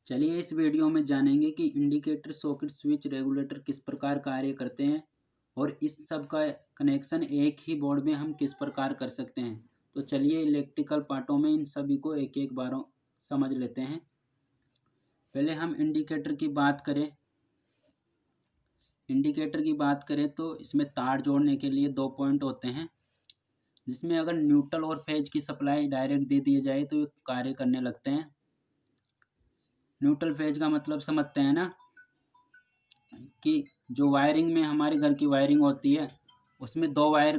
चलिए इस वीडियो में जानेंगे कि इंडिकेटर, सॉकेट, स्विच, रेगुलेटर किस प्रकार कार्य करते हैं और इस सब का कनेक्शन एक ही बोर्ड में हम किस प्रकार कर सकते हैं। तो चलिए इलेक्ट्रिकल पार्टों में इन सभी को एक एक बार समझ लेते हैं। पहले हम इंडिकेटर की बात करें। इंडिकेटर की बात करें तो इसमें तार जोड़ने के लिए दो पॉइंट होते हैं, जिसमें अगर न्यूट्रल और फेज की सप्लाई डायरेक्ट दे दी जाए तो ये कार्य करने लगते हैं। न्यूट्रल फेज का मतलब समझते हैं ना, कि जो वायरिंग में हमारे घर की वायरिंग होती है उसमें दो वायर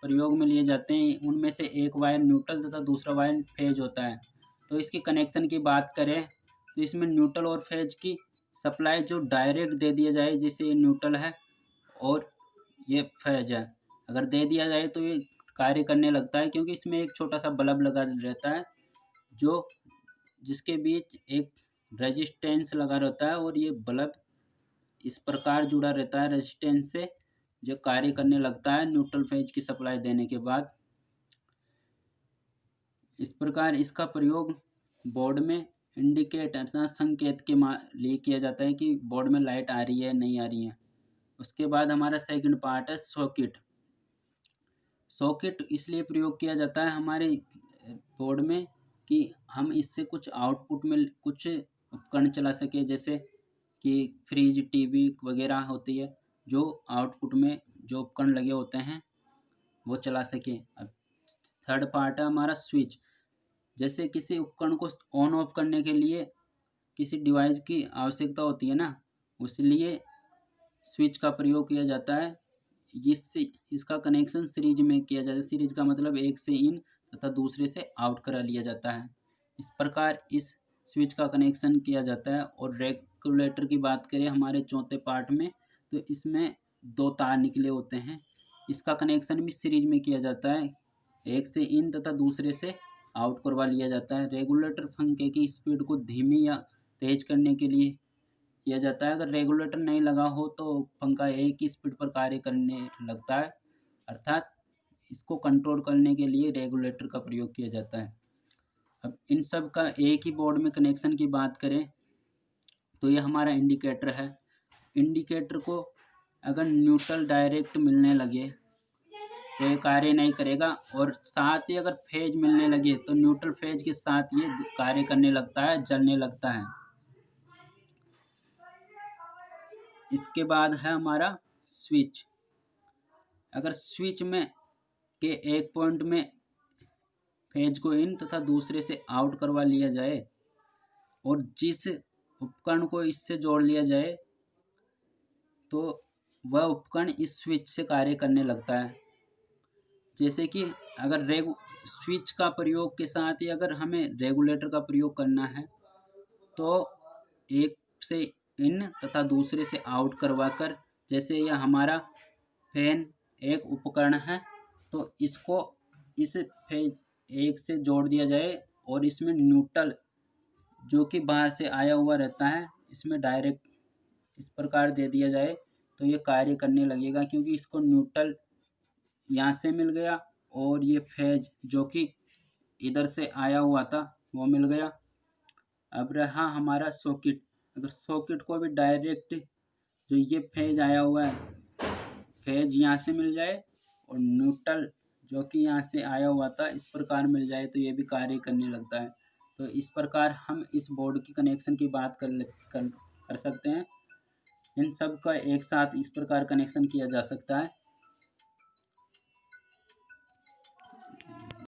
प्रयोग में लिए जाते हैं। उनमें से एक वायर न्यूट्रल तथा दूसरा वायर फेज होता है। तो इसकी कनेक्शन की बात करें तो इसमें न्यूट्रल और फेज की सप्लाई जो डायरेक्ट दे दिया जाए, जैसे ये न्यूट्रल है और ये फेज है, अगर दे दिया जाए तो ये कार्य करने लगता है, क्योंकि इसमें एक छोटा सा बल्ब लगा रहता है जो जिसके बीच एक रेजिस्टेंस लगा रहता है और ये बल्ब इस प्रकार जुड़ा रहता है रेजिस्टेंस से, जो कार्य करने लगता है न्यूट्रल फेज की सप्लाई देने के बाद। इस प्रकार इसका प्रयोग बोर्ड में इंडिकेट अर्थात संकेत के लिए किया जाता है कि बोर्ड में लाइट आ रही है नहीं आ रही है। उसके बाद हमारा सेकंड पार्ट है सॉकेट। सॉकेट इसलिए प्रयोग किया जाता है हमारे बोर्ड में कि हम इससे कुछ आउटपुट में कुछ उपकरण चला सके, जैसे कि फ्रिज, टीवी वगैरह होती है, जो आउटपुट में जो उपकरण लगे होते हैं वो चला सके। अब थर्ड पार्ट है हमारा स्विच। जैसे किसी उपकरण को ऑन ऑफ करने के लिए किसी डिवाइस की आवश्यकता होती है ना, उसलिए स्विच का प्रयोग किया जाता है। इससे इसका कनेक्शन सीरीज में किया जाता है। सीरीज का मतलब एक से इन तथा दूसरे से आउट करा लिया जाता है। इस प्रकार इस स्विच का कनेक्शन किया जाता है। और रेगुलेटर की बात करें हमारे चौथे पार्ट में, तो इसमें दो तार निकले होते हैं। इसका कनेक्शन भी सीरीज में किया जाता है, एक से इन तथा दूसरे से आउट करवा लिया जाता है। रेगुलेटर पंखे की स्पीड को धीमी या तेज करने के लिए किया जाता है। अगर रेगुलेटर नहीं लगा हो तो पंखा एक ही स्पीड पर कार्य करने लगता है, अर्थात इसको कंट्रोल करने के लिए रेगुलेटर का प्रयोग किया जाता है। अब इन सब का एक ही बोर्ड में कनेक्शन की बात करें तो ये हमारा इंडिकेटर है। इंडिकेटर को अगर न्यूट्रल डायरेक्ट मिलने लगे तो ये कार्य नहीं करेगा, और साथ ही अगर फेज मिलने लगे तो न्यूट्रल फेज के साथ ये कार्य करने लगता है, जलने लगता है। इसके बाद है हमारा स्विच। अगर स्विच में के एक पॉइंट में फेज को इन तथा दूसरे से आउट करवा लिया जाए और जिस उपकरण को इससे जोड़ लिया जाए तो वह उपकरण इस स्विच से कार्य करने लगता है। जैसे कि अगर स्विच का प्रयोग के साथ ही अगर हमें रेगुलेटर का प्रयोग करना है तो एक से इन तथा दूसरे से आउट करवाकर, जैसे यह हमारा फैन एक उपकरण है तो इसको इस फेज एक से जोड़ दिया जाए और इसमें न्यूट्रल जो कि बाहर से आया हुआ रहता है इसमें डायरेक्ट इस प्रकार दे दिया जाए तो ये कार्य करने लगेगा, क्योंकि इसको न्यूट्रल यहाँ से मिल गया और ये फेज जो कि इधर से आया हुआ था वो मिल गया। अब रहा हमारा सॉकेट। अगर सॉकेट को भी डायरेक्ट जो ये फेज आया हुआ है, फेज यहाँ से मिल जाए और न्यूट्रल जो कि यहाँ से आया हुआ था इस प्रकार मिल जाए तो ये भी कार्य करने लगता है। तो इस प्रकार हम इस बोर्ड की कनेक्शन की बात कर सकते हैं। इन सब का एक साथ इस प्रकार कनेक्शन किया जा सकता है।